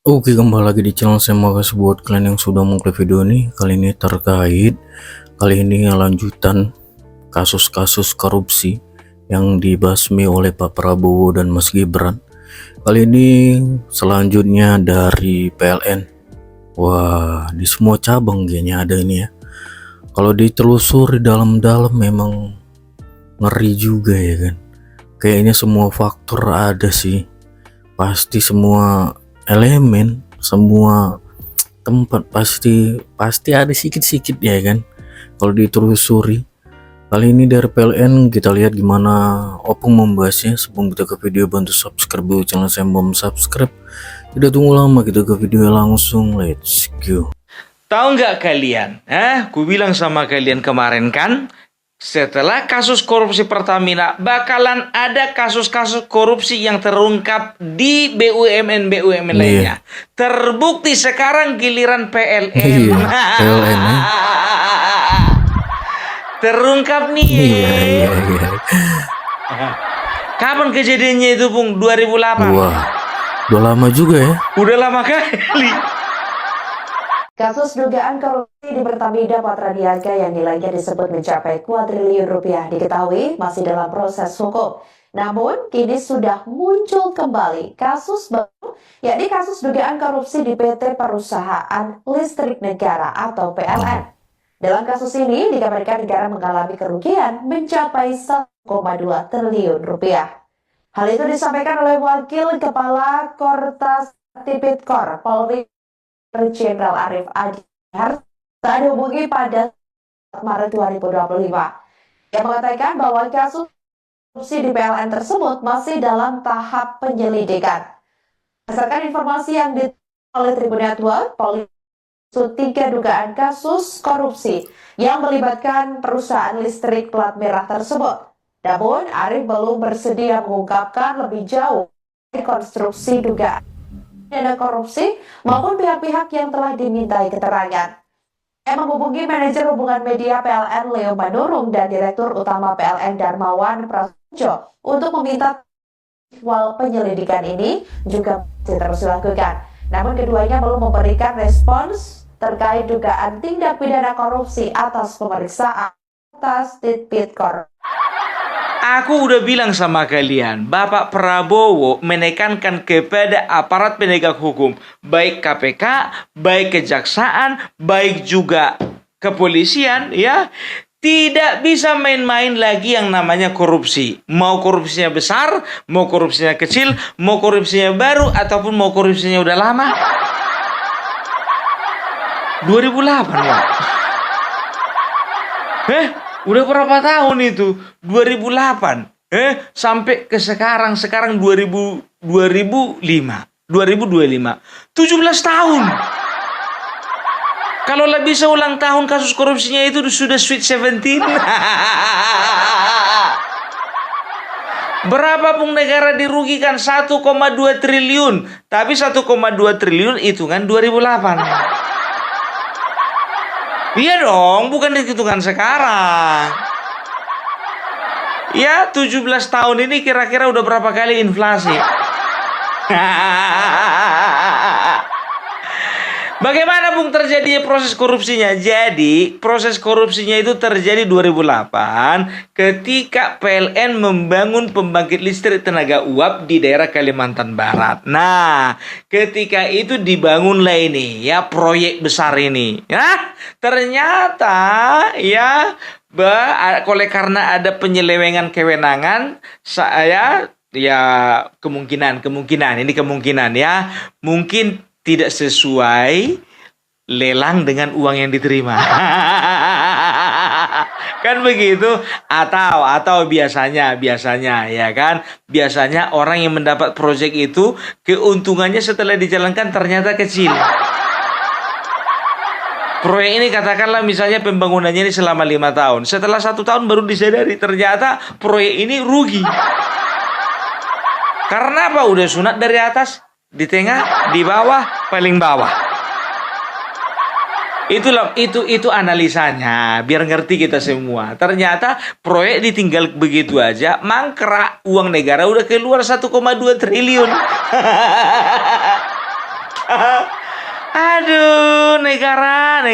Oke, kembali lagi di channel saya. Makasih buat kalian yang sudah mengklik video ini. Kali ini lanjutan kasus-kasus korupsi yang dibasmi oleh Pak Prabowo dan Mas Gibran. Kali ini selanjutnya dari PLN. Wah, di semua cabang kayaknya ada ini ya. Kalau ditelusuri dalam-dalam memang ngeri juga ya kan. Kayaknya semua faktor ada sih. Pasti semua elemen, semua tempat pasti ada sikit-sikit ya kan kalau ditelusuri. Kali ini dari PLN kita lihat gimana Opung membahasnya. Sebelum kita ke video, bantu subscribe dulu channel saya, belum subscribe. Tidak tunggu lama, kita ke video langsung, let's go. Tahu nggak kalian? Ku bilang sama kalian kemarin kan, setelah kasus korupsi Pertamina, bakalan ada kasus-kasus korupsi yang terungkap di BUMN lainnya. Terbukti sekarang giliran PLN. Iya, PLN ya. Terungkap nih. Iya. Kapan kejadiannya itu, Bung? 2008. Wah, udah lama juga ya. Udah lama kali. Kasus dugaan korupsi di Pertamina Patraniaga yang nilainya disebut mencapai kuadriliun rupiah diketahui masih dalam proses hukum. Namun, kini sudah muncul kembali kasus baru, yakni kasus dugaan korupsi di PT Perusahaan Listrik Negara atau PLN. Dalam kasus ini, dikabarkan negara mengalami kerugian mencapai 1,2 triliun rupiah. Hal itu disampaikan oleh Wakil Kepala Kortas Tipikor Polri Jenderal Arif Adi saat dihubungi pada Maret 2025. Yang mengatakan bahwa kasus korupsi di PLN tersebut masih dalam tahap penyelidikan. Berdasarkan informasi yang diterima oleh Tribun Network, Polri 3 dugaan kasus korupsi yang melibatkan perusahaan listrik plat merah tersebut. Namun, Arif belum bersedia mengungkapkan lebih jauh konstruksi dugaan dana korupsi maupun pihak-pihak yang telah dimintai keterangan. Yang menghubungi manajer hubungan media PLN Leo Manurung dan Direktur Utama PLN Darmawan Prasetyo untuk meminta awal penyelidikan ini juga masih terus dilakukan. Namun keduanya belum memberikan respons terkait dugaan tindak pidana korupsi atas pemeriksaan atas Tipikor. Aku udah bilang sama kalian, Bapak Prabowo menekankan kepada aparat penegak hukum, baik KPK, baik kejaksaan, baik juga kepolisian, ya, tidak bisa main-main lagi yang namanya korupsi. Mau korupsinya besar, mau korupsinya kecil, mau korupsinya baru, ataupun mau korupsinya udah lama. 2008 ya. Udah berapa tahun itu? 2008. Sampai ke sekarang 2005. 2025. 17 tahun. Kalau lebih seulang tahun kasus korupsinya itu sudah sweet 17. Berapa pun negara dirugikan 1,2 triliun. Tapi 1,2 triliun hitungan 2008. Iya dong, bukan dihitungan sekarang. Ya, 17 tahun ini kira-kira udah berapa kali inflasi? Bagaimana Bung terjadinya proses korupsinya? Jadi, proses korupsinya itu terjadi 2008 ketika PLN membangun pembangkit listrik tenaga uap di daerah Kalimantan Barat. Nah, ketika itu dibangunlah ini, ya, proyek besar ini. Ya, ternyata ya, oleh karena ada penyelewengan kewenangan, kemungkinan ya, mungkin tidak sesuai lelang dengan uang yang diterima. Kan begitu? Atau biasanya ya kan, biasanya orang yang mendapat proyek itu keuntungannya setelah dijalankan ternyata kecil. Proyek ini katakanlah misalnya pembangunannya ini selama 5 tahun. Setelah 1 tahun baru disadari ternyata proyek ini rugi. Karena apa? Udah sunat dari atas, di tengah, di bawah, paling bawah. Itu analisanya, biar ngerti kita semua. Ternyata proyek ditinggal begitu aja, mangkrak, uang negara udah keluar 1,2 triliun. Aduh, negara.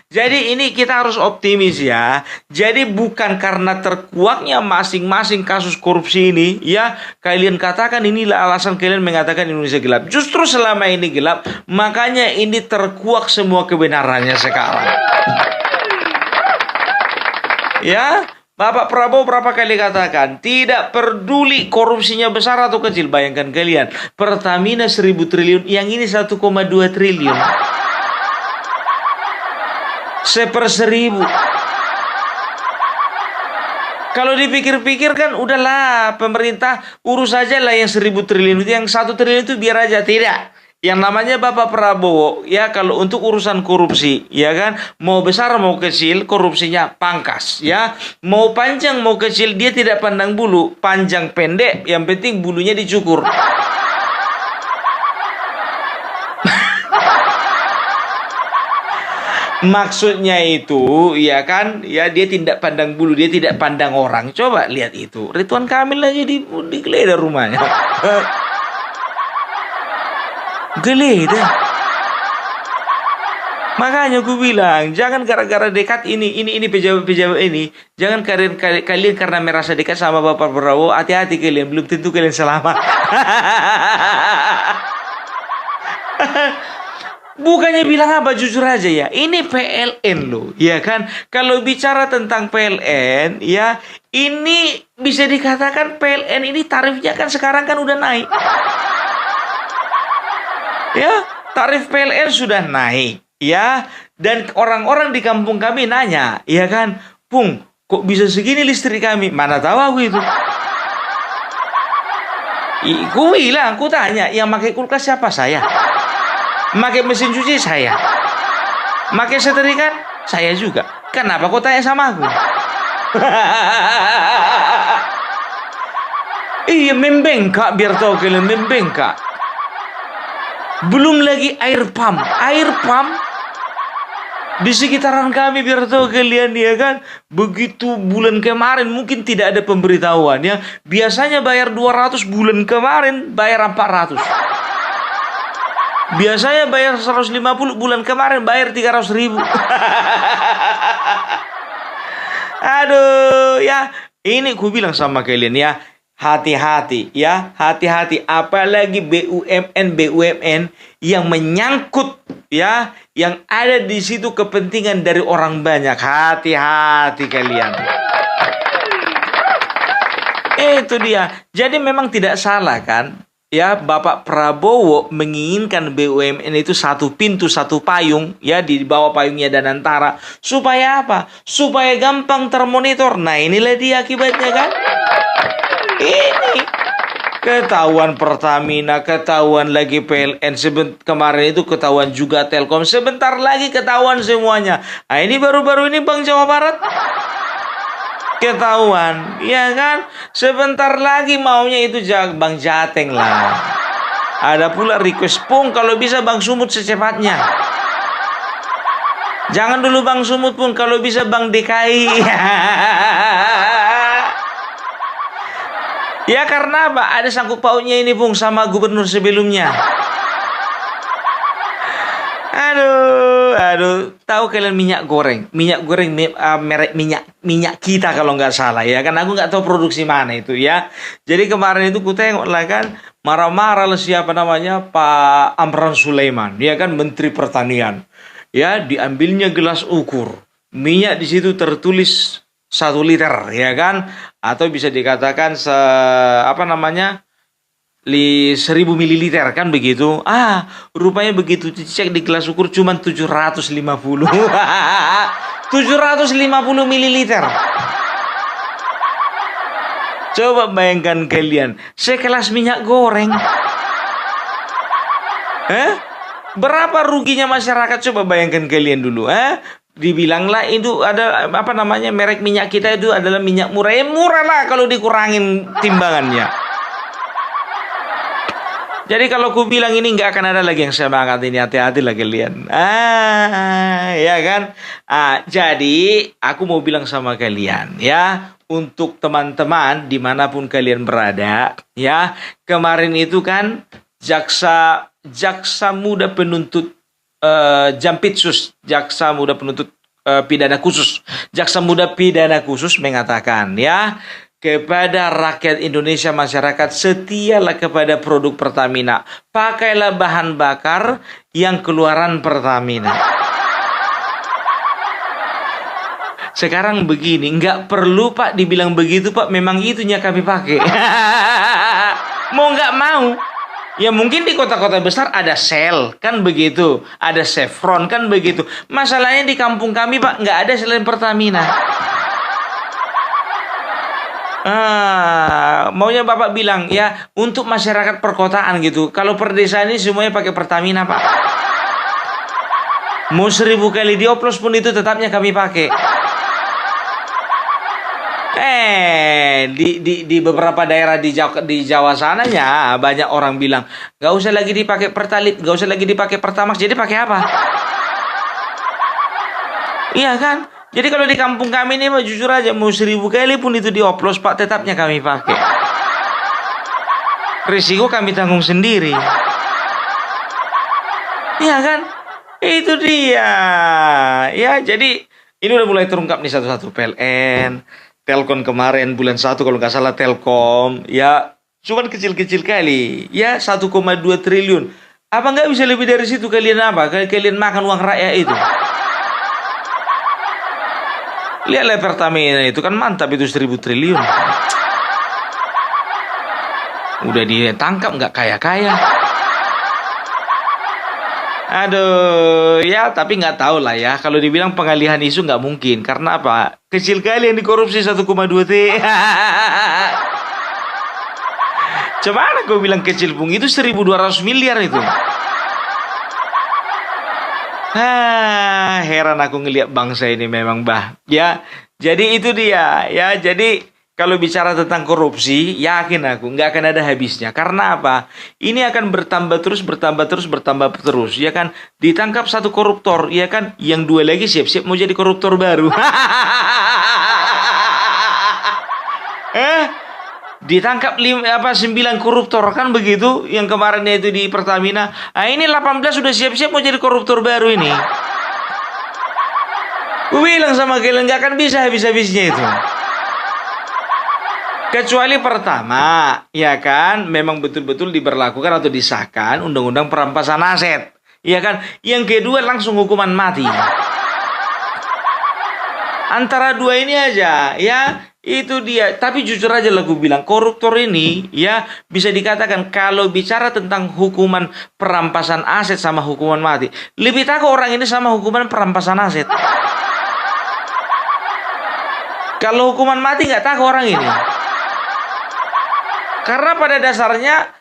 Jadi ini kita harus optimis ya. Jadi bukan karena terkuaknya masing-masing kasus korupsi ini, ya kalian katakan inilah alasan kalian mengatakan Indonesia gelap. Justru selama ini gelap, makanya ini terkuak semua kebenarannya sekarang. Ya, Bapak Prabowo berapa kali katakan, tidak peduli korupsinya besar atau kecil. Bayangkan kalian, Pertamina 1.000 triliun, yang ini 1,2 triliun. 1/1000. Kalau dipikir-pikir kan udahlah, pemerintah urus aja lah yang 1.000 triliun itu, yang 1 triliun itu biar aja. Tidak. Yang namanya Bapak Prabowo, ya kalau untuk urusan korupsi, ya kan, mau besar mau kecil, korupsinya pangkas, ya. Mau panjang mau kecil, dia tidak pandang bulu, panjang pendek, yang penting bulunya dicukur. Maksudnya itu, ya kan, ya dia tidak pandang bulu, dia tidak pandang orang. Coba lihat itu, Ridwan Kamil aja digeledah rumahnya. Geledah. Makanya gue bilang, jangan gara-gara dekat ini pejabat-pejabat ini, jangan kalian karena merasa dekat sama Bapak Prabowo, hati-hati kalian, belum tentu kalian selamat. Bukannya bilang apa, jujur aja ya, ini PLN loh, ya kan? Kalau bicara tentang PLN, ya, ini bisa dikatakan PLN ini tarifnya kan sekarang kan udah naik. Ya, tarif PLN sudah naik, ya. Dan orang-orang di kampung kami nanya, ya kan, Pung, kok bisa segini listrik kami? Mana tahu aku itu. Ku bilang, aku tanya, yang pakai kulkas siapa? Saya. Pakai mesin cuci saya. Pakai setrika saya juga. Kenapa kau tanya sama aku? Iya, membengkak, biar tahu kalian, membengkak. Belum lagi air pump di sekitaran kami, biar tahu kalian, ya kan. Begitu bulan kemarin mungkin tidak ada pemberitahuan, ya. Biasanya bayar 200, bulan kemarin bayar 400. Biasanya bayar 150, bulan kemarin bayar 300.000. Aduh, ya. Ini ku bilang sama kalian, ya. Hati-hati, ya, hati-hati, apalagi BUMN yang menyangkut, ya, yang ada di situ kepentingan dari orang banyak. Hati-hati kalian. Itu dia. Jadi memang tidak salah kan, ya, Bapak Prabowo menginginkan BUMN itu satu pintu, satu payung, ya, di bawah payungnya Danantara. Supaya apa? Supaya gampang termonitor. Nah, inilah dia akibatnya kan. Ini ketahuan Pertamina, ketahuan lagi PLN, kemarin itu ketahuan juga Telkom, sebentar lagi ketahuan semuanya. Nah, ini baru-baru ini Bank Jawa Barat ketahuan, ya kan? Sebentar lagi maunya itu Bank Jateng lah. Ada pula request, Pung, kalau bisa Bank Sumut secepatnya. Jangan dulu Bank Sumut, Pun, kalau bisa Bank DKI. Ya karena apa? Ada sangkut pautnya ini, Bung, sama gubernur sebelumnya. Aduh, tahu kalian minyak goreng merek minyak kita kalau nggak salah, ya kan? Aku nggak tahu produksi mana itu, ya. Jadi kemarin itu ku tengok lah kan, marah-marah lah siapa namanya, Pak Amran Sulaiman, ya kan, Menteri Pertanian. Ya, diambilnya gelas ukur minyak, di situ tertulis 1 liter, ya kan, atau bisa dikatakan 1000 mililiter kan begitu. Rupanya begitu dicek di gelas ukur cuma 750. 750 mililiter. Coba bayangkan kalian, sekelas minyak goreng. Berapa ruginya masyarakat? Coba bayangkan kalian dulu, Dibilanglah itu ada merek minyak kita itu adalah minyak murah. Murah lah kalau dikurangin timbangannya. Jadi kalau ku bilang ini nggak akan ada lagi yang semangat ini, hati-hati lah kalian. Ya kan? Jadi aku mau bilang sama kalian, ya, untuk teman-teman dimanapun kalian berada, ya, kemarin itu kan jaksa muda penuntut Jampitsus, jaksa muda penuntut pidana khusus, jaksa muda pidana khusus mengatakan ya, kepada rakyat Indonesia, masyarakat, setialah kepada produk Pertamina. Pakailah bahan bakar yang keluaran Pertamina. Sekarang begini, nggak perlu Pak dibilang begitu Pak, memang itunya kami pakai. Mau nggak mau. Ya mungkin di kota-kota besar ada Shell, kan begitu. Ada Chevron, kan begitu. Masalahnya di kampung kami Pak, nggak ada selain Pertamina. Maunya Bapak bilang, ya untuk masyarakat perkotaan gitu. Kalau perdesaan ini semuanya pakai Pertamina Pak. Mau 1000 kali dioplos pun itu tetapnya kami pakai. Di beberapa daerah di Jawa sananya banyak orang bilang gak usah lagi dipakai Pertalite, gak usah lagi dipakai Pertamax, jadi pakai apa? Iya kan? Jadi kalau di kampung kami ini jujur aja, mau 1000 kali pun itu dioplos Pak, tetapnya kami pakai. Risiko kami tanggung sendiri. Iya kan? Itu dia. Ya jadi ini udah mulai terungkap nih satu-satu. PLN, Telkom kemarin bulan 1 kalau nggak salah Telkom, ya cuman kecil-kecil kali, ya 1,2 triliun. Apa nggak bisa lebih dari situ kalian apa? Kalian makan uang rakyat itu. Lihatlah Pertamina itu kan mantap, itu 1000 triliun. Udah ditangkap nggak kaya-kaya. Aduh, ya tapi nggak tahu lah ya. Kalau dibilang pengalihan isu nggak mungkin. Karena apa? Kecil kali yang dikorupsi 1,2 T. Cuman gue bilang kecil pun itu 1.200 miliar itu. Heran aku ngelihat bangsa ini memang Ya, jadi itu dia. Ya, jadi kalau bicara tentang korupsi, yakin aku nggak akan ada habisnya. Karena apa? Ini akan bertambah terus, ya kan? Ditangkap satu koruptor, ya kan? Yang 2 lagi siap-siap mau jadi koruptor baru. Ditangkap 9 koruptor, kan begitu? Yang kemarinnya itu di Pertamina. Ini 18 sudah siap-siap mau jadi koruptor baru ini. Gue bilang sama kalian nggak akan bisa habis-habisnya itu. Kecuali pertama, ya kan, memang betul-betul diberlakukan atau disahkan undang-undang perampasan aset, ya kan. Yang kedua langsung hukuman mati. Antara dua ini aja, ya itu dia. Tapi jujur aja lah gue bilang, koruptor ini, ya bisa dikatakan kalau bicara tentang hukuman perampasan aset sama hukuman mati, lebih takut orang ini sama hukuman perampasan aset. Kalau hukuman mati nggak takut orang ini. Karena pada dasarnya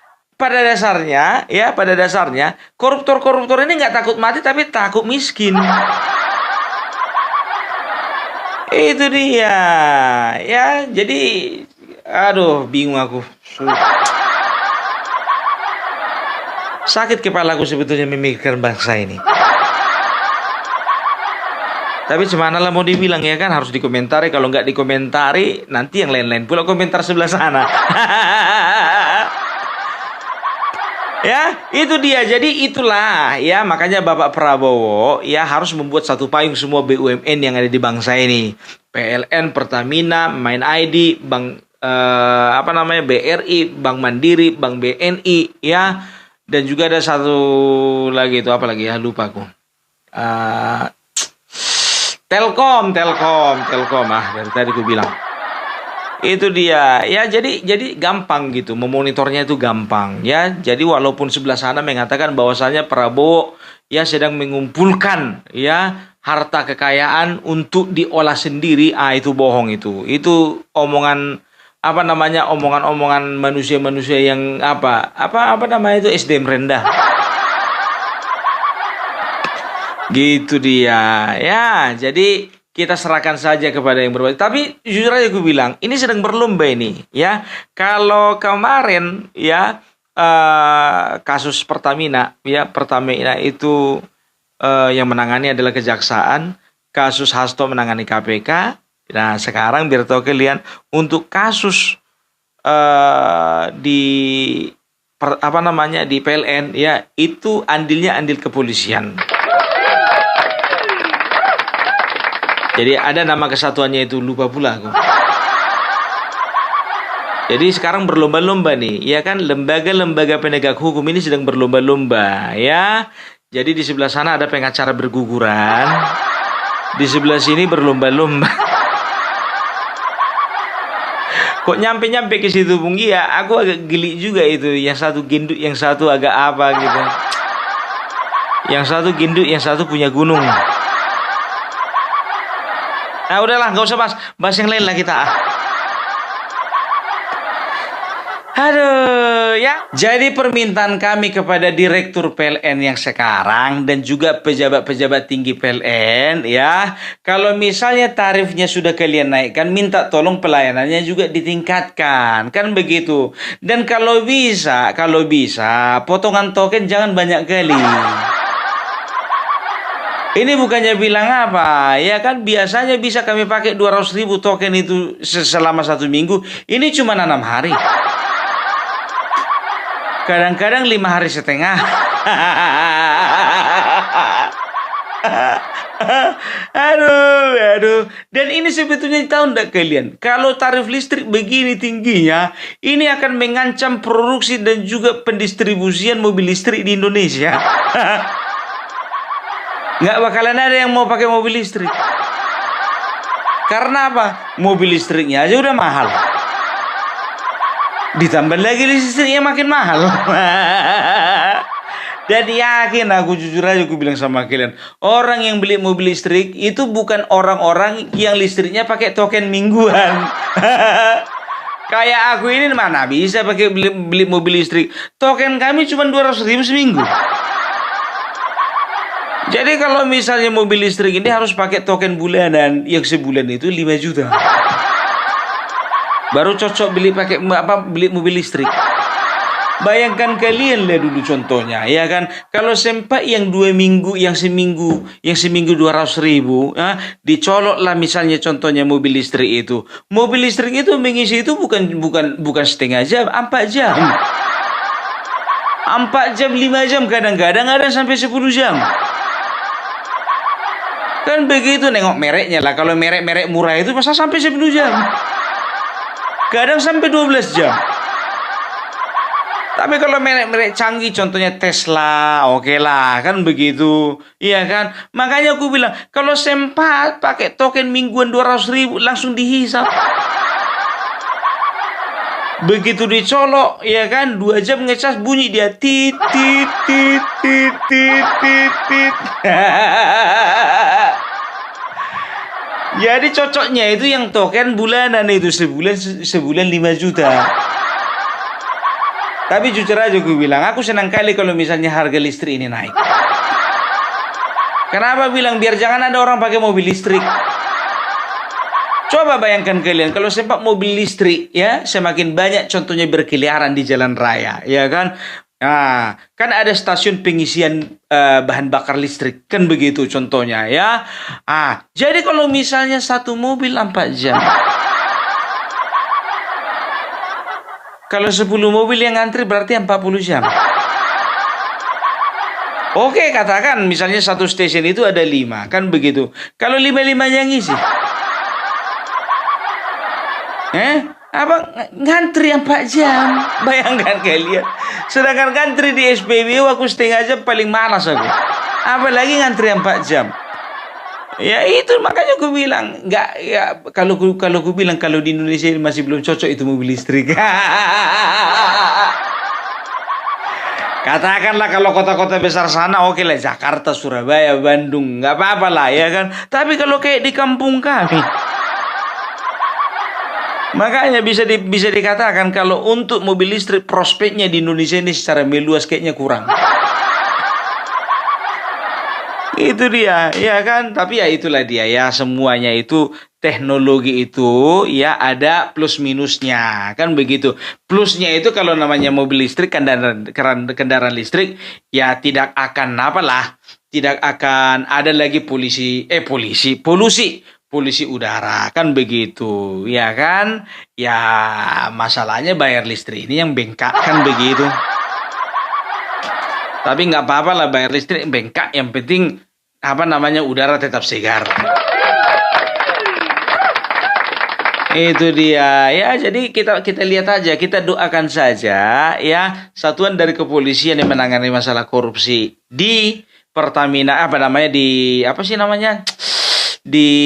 koruptor ini nggak takut mati tapi takut miskin. Itu dia. Ya, jadi aduh bingung aku. Sakit kepalaku sebetulnya memikirkan bangsa ini. Tapi gimana lah mau dibilang, ya kan, harus dikomentari. Kalau nggak dikomentari nanti yang lain-lain pula komentar sebelah sana. Ya itu dia. Jadi itulah ya, makanya Bapak Prabowo ya harus membuat satu payung semua BUMN yang ada di bangsa ini. PLN, Pertamina, Main ID, Bank BRI, Bank Mandiri, Bank BNI, ya. Dan juga ada satu lagi, itu apa lagi ya, lupa aku. Telkom dari tadi gue bilang. Itu dia. Ya jadi gampang gitu, memonitornya itu gampang ya. Jadi walaupun sebelah sana mengatakan bahwasanya Prabowo ya sedang mengumpulkan ya harta kekayaan untuk diolah sendiri, itu bohong itu. Itu omongan omongan manusia-manusia yang itu SDM rendah. Gitu dia. Ya, jadi kita serahkan saja kepada yang berwajib. Tapi jujur aja gue bilang, ini sedang berlomba ini, ya. Kalau kemarin ya kasus Pertamina itu yang menangani adalah kejaksaan, kasus Hasto menangani KPK. Nah, sekarang biar tahu kalian, untuk kasus di di PLN ya, itu andilnya andil kepolisian. Jadi ada nama kesatuannya itu, lupa pula aku. Jadi sekarang berlomba-lomba nih, ya kan, lembaga-lembaga penegak hukum ini sedang berlomba-lomba ya. Jadi di sebelah sana ada pengacara berguguran, di sebelah sini berlomba-lomba. Kok nyampe-nyampe ke situ, Bung? Iya, aku agak geli juga itu. Yang satu gendut, yang satu agak apa gitu. Yang satu gendut, yang satu punya gunung. Nah udahlah, nggak usah bahas yang lain lah kita. Aduh, ya. Jadi permintaan kami kepada Direktur PLN yang sekarang dan juga pejabat-pejabat tinggi PLN ya, kalau misalnya tarifnya sudah kalian naikkan, minta tolong pelayanannya juga ditingkatkan, kan begitu. Dan kalau bisa, potongan token jangan banyak kali. Ini bukannya bilang apa, ya kan, biasanya bisa kami pakai 200.000 token itu selama 1 minggu. Ini cuma 6 hari. Kadang-kadang 5 hari setengah. Aduh. Dan ini sebetulnya tahu enggak kalian, kalau tarif listrik begini tingginya, ini akan mengancam produksi dan juga pendistribusian mobil listrik di Indonesia. Nggak bakalan ada yang mau pakai mobil listrik. Karena apa? Mobil listriknya aja udah mahal. Ditambah lagi listriknya makin mahal. Dan yakin, aku jujur aja aku bilang sama kalian, orang yang beli mobil listrik itu bukan orang-orang yang listriknya pakai token mingguan. Kayak aku ini mana bisa pakai beli mobil listrik. Token kami cuma 200.000 seminggu. Jadi kalau misalnya mobil listrik ini harus pakai token bulanan, yang sebulan itu 5 juta. Baru cocok beli mobil listrik. Bayangkan kalian lah dulu contohnya, ya kan? Kalau sempat yang 2 minggu, yang seminggu 200.000, dicolok lah misalnya contohnya mobil listrik itu. Mobil listrik itu mengisi itu bukan setengah jam, 4 jam. 4 jam, 5 jam, kadang-kadang ada sampai 10 jam. Kan begitu, nengok mereknya lah. Kalau merek-merek murah itu masa sampai 10 jam. Kadang sampai 12 jam. Tapi kalau merek-merek canggih, contohnya Tesla, oke lah, kan begitu. Iya kan? Makanya aku bilang, kalau sempat pakai token mingguan 200.000, langsung dihisap. Begitu dicolok, ya kan, 2 jam ngecas, bunyi dia tit. Jadi cocoknya itu yang token bulanan itu, sebulan 5 juta. Tapi jujur aja gue bilang, aku senang kali kalau misalnya harga listrik ini naik. Kenapa bilang? Biar jangan ada orang pakai mobil listrik. Coba bayangkan kalian, kalau sempat mobil listrik ya semakin banyak contohnya berkeliaran di jalan raya, ya kan? Nah, kan ada stasiun pengisian bahan bakar listrik, kan begitu contohnya ya. Jadi kalau misalnya satu mobil 4 jam, kalau 10 mobil yang ngantri berarti 40 jam. Oke, katakan misalnya satu stasiun itu ada 5, kan begitu. Kalau 5-5-nya ngisi, ngantri 4 jam. Bayangkan kalian. Sedangkan ngantri di SPBU aku setengah jam paling malas aku. Apalagi ngantri 4 jam. Ya itu makanya aku bilang, enggak ya, kalau aku bilang kalau di Indonesia ini masih belum cocok itu mobil listrik. Katakanlah kalau kota-kota besar sana oke lah, Jakarta, Surabaya, Bandung, nggak apa-apa lah ya kan. Tapi kalau kayak di kampung kami, makanya bisa dikatakan kalau untuk mobil listrik prospeknya di Indonesia ini secara meluas kayaknya kurang. Itu dia, ya kan? Tapi ya itulah dia ya, semuanya itu teknologi itu ya ada plus minusnya, kan begitu. Plusnya itu kalau namanya mobil listrik, kendaraan listrik, ya tidak akan tidak akan ada lagi polusi udara, kan begitu, ya kan? Ya masalahnya bayar listrik ini yang bengkak, kan begitu. Tapi nggak apa-apa lah bayar listrik bengkak, yang penting udara tetap segar. Itu dia ya. Jadi kita lihat aja, kita doakan saja ya, satuan dari kepolisian yang menangani masalah korupsi di Pertamina di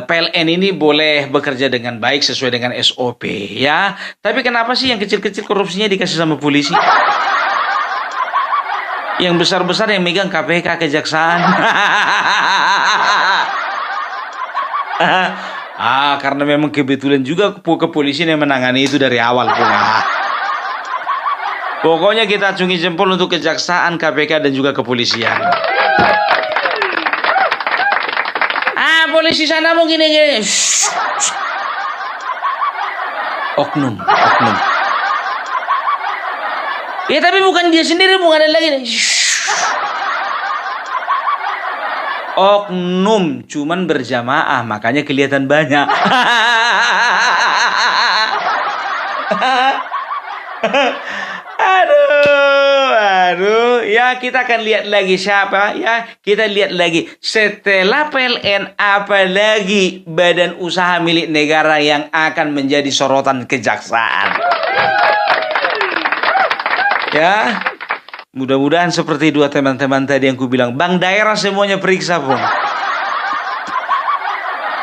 PLN ini boleh bekerja dengan baik sesuai dengan SOP ya. Tapi kenapa sih yang kecil-kecil korupsinya dikasih sama polisi? Yang besar-besar yang megang KPK, kejaksaan. Karena memang kebetulan juga kepolisian yang menangani itu dari awal pula. Pokoknya kita acungi jempol untuk kejaksaan, KPK, dan juga kepolisian. Polisi sana mau gini-gini. Oknum. Ya tapi bukan dia sendiri, bukan ada lagi. Oknum, cuman berjamaah, makanya kelihatan banyak. Aduh, ya kita akan lihat lagi siapa ya. Kita lihat lagi setelah PLN, apa lagi badan usaha milik negara yang akan menjadi sorotan kejaksaan. Ya, mudah-mudahan seperti dua teman-teman tadi yang ku bilang, bank daerah semuanya periksa pun.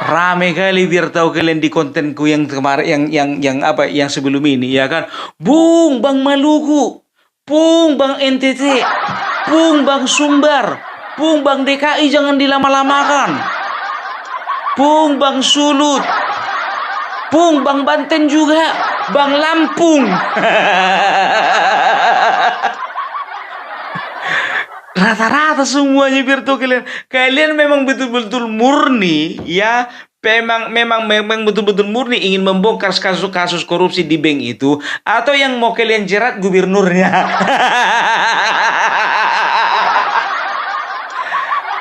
Rame kali biar tahu kalian di kontenku yang kemarin, yang sebelum ini ya kan. Bung, Bank Maluku, Bung, Bank NTT, Bung, Bank Sumbar, Bung, Bank DKI jangan dilama-lamakan, Bung, Bank Sulut, Bung, Bank Banten juga, Bank Lampung. Rata-rata semuanya biar tahu kalian memang betul-betul murni ya, memang betul-betul murni ingin membongkar kasus-kasus korupsi di bank itu, atau yang mau kalian jerat gubernurnya.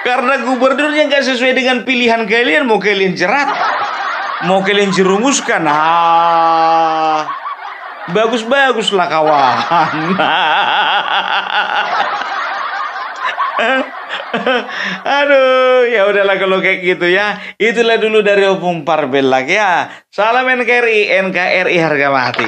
Karena gubernurnya nggak sesuai dengan pilihan kalian, mau kalian jerat, mau kalian jerumuskan. Bagus-baguslah kawan. Aduh, ya udahlah kalau kayak gitu ya. Itulah dulu dari Opung Parbelak ya. Salam NKRI harga mati.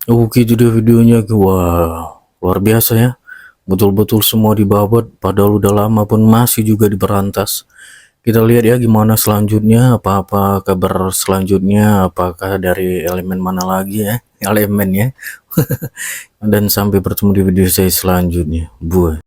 Oke, itu dia videonya. Wah, luar biasa ya. Betul-betul semua dibabat, padahal udah lama pun masih juga diberantas. Kita lihat ya gimana selanjutnya, apa kabar selanjutnya, apakah dari elemen mana lagi ya, elemennya. Dan sampai bertemu di video saya selanjutnya. Buat